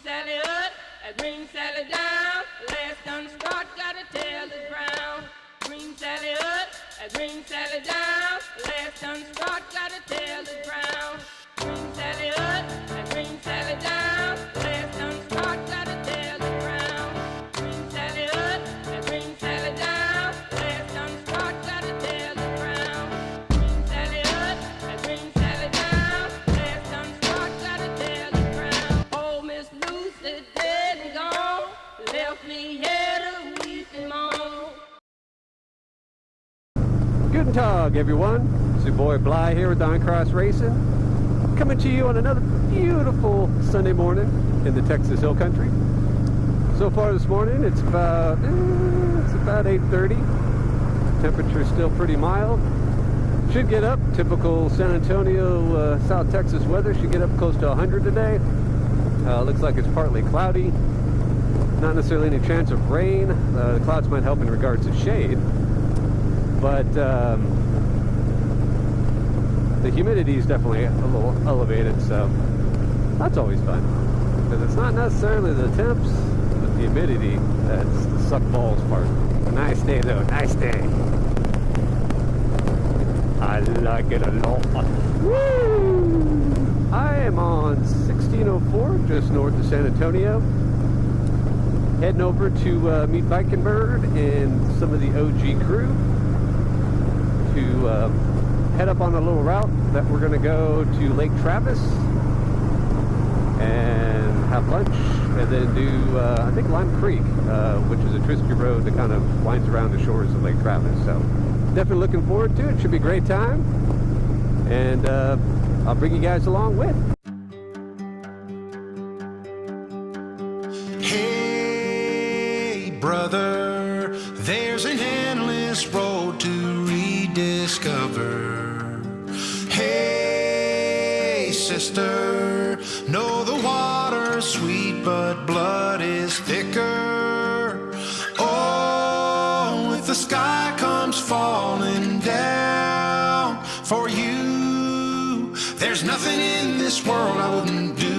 Sally up, and bring Sally down. Last done start, gotta tell the ground. Bring Sally up, and bring Sally down. Last done start, gotta tell the ground. Bring Sally up, and bring Sally down. Last done start, gotta tell the ground. Bring Sally up, and bring Sally down. Last done start, gotta tell the ground. Bring Sally up, and bring Sally down. Last done start, gotta tell the ground. Oh, Miss Lucy dead and gone, left me here to weep and moan. Guten Tag, everyone. It's your boy Bly here with IronCross-Racing, coming to you on another beautiful Sunday morning in the Texas Hill Country. So far this morning, it's about 8:30. Temperature's still pretty mild. Should get up. Typical San Antonio, South Texas weather. Should get up close to 100 today. Looks like it's partly cloudy. Not necessarily any chance of rain. The clouds might help in regards to shade. But the humidity is definitely a little elevated, so that's always fun. Because it's not necessarily the temps, but the humidity that's the suck balls part. A nice day though, nice day. I like it a lot. Woo! I am on 1604, just north of San Antonio. Heading over to meet Biking Bird and some of the OG crew to head up on a little route that we're going to go to Lake Travis and have lunch and then do I think Lime Creek, which is a twisty road that kind of winds around the shores of Lake Travis. So definitely looking forward to it. Should be a great time, and I'll bring you guys along with. Hey brother, there's an endless road to rediscover. Hey sister, know the water's sweet but blood is thicker. Oh, if the sky comes falling down for you, there's nothing in this world I wouldn't do.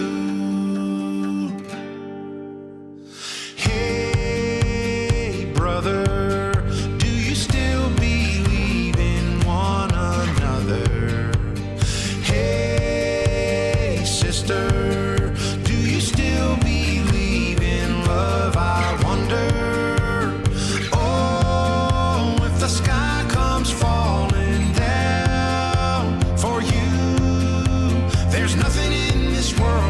Hey brother, do you still believe in one another? Hey sister, do you still believe in love? I wonder. Oh, if the sky comes falling down for you, there's nothing in this world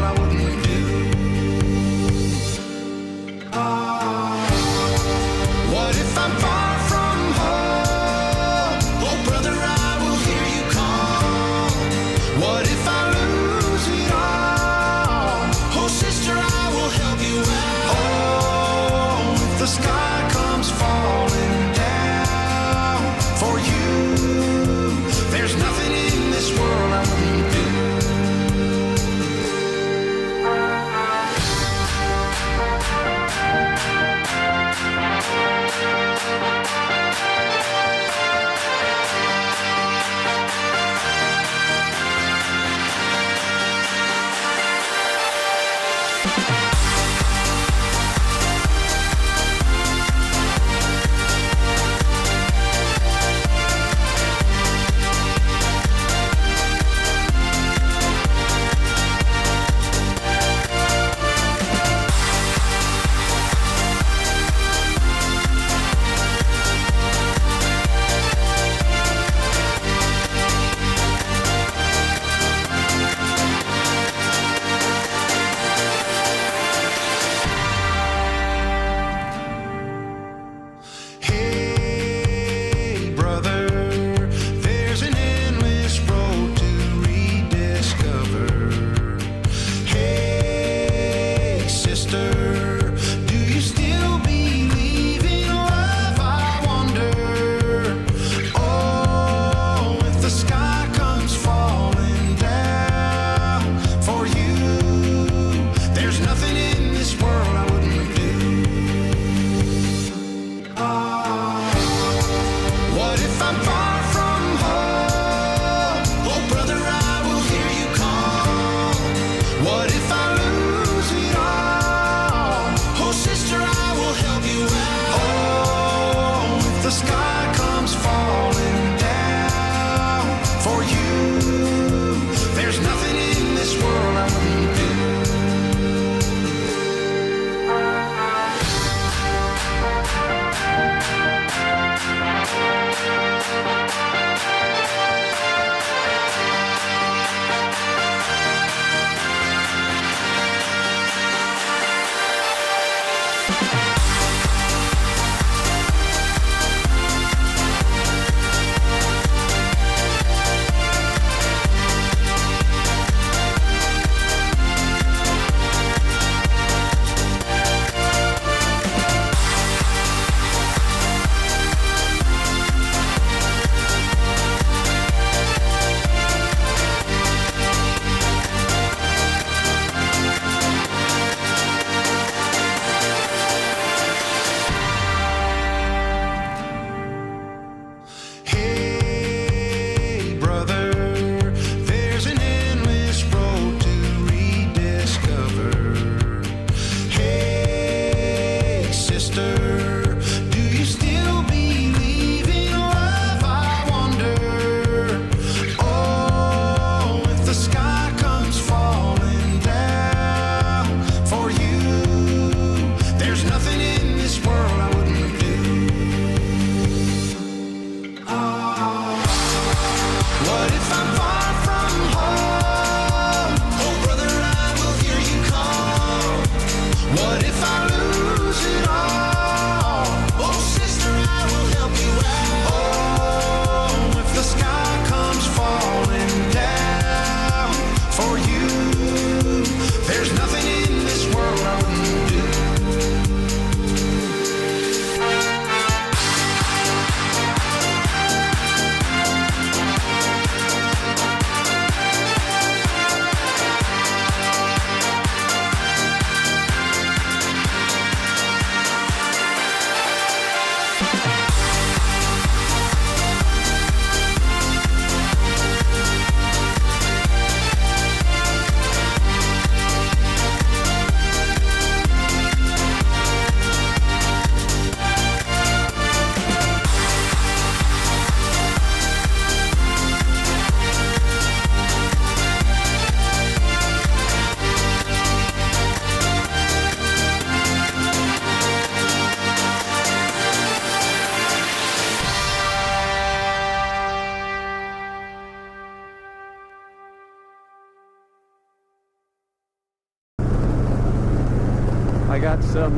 I got some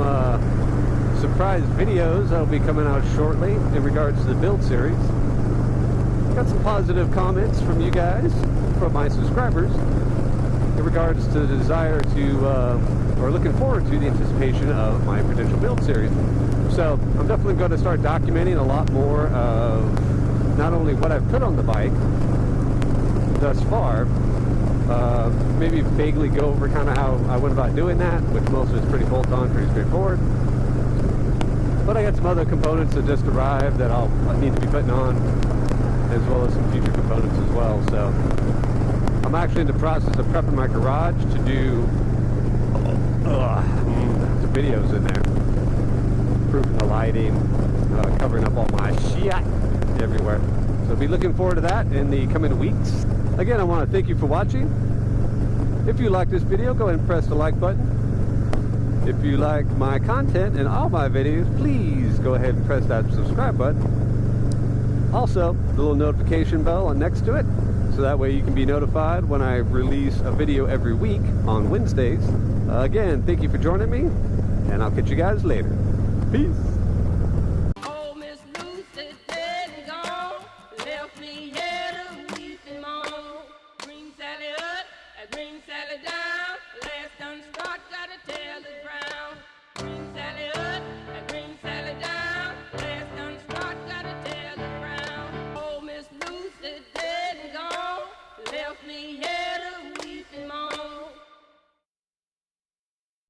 surprise videos that'll be coming out shortly in regards to the build series. Got some positive comments from you guys, from my subscribers, in regards to the desire to, or looking forward to the anticipation of my potential build series. So I'm definitely going to start documenting a lot more of not only what I've put on the bike thus far, maybe vaguely go over kind of how I went about doing that, which most of it's pretty bolt-on, pretty straightforward. But I got some other components that just arrived that I'll need to be putting on, as well as some future components as well. So I'm actually in the process of prepping my garage to do some videos in there, improving the lighting, covering up all my shit everywhere. So be looking forward to that in the coming weeks. Again, I want to thank you for watching. If you like this video, go ahead and press the like button. If you like my content and all my videos, please go ahead and press that subscribe button. Also, the little notification bell next to it, so that way you can be notified when I release a video every week on Wednesdays. Again, thank you for joining me, and I'll catch you guys later. Peace.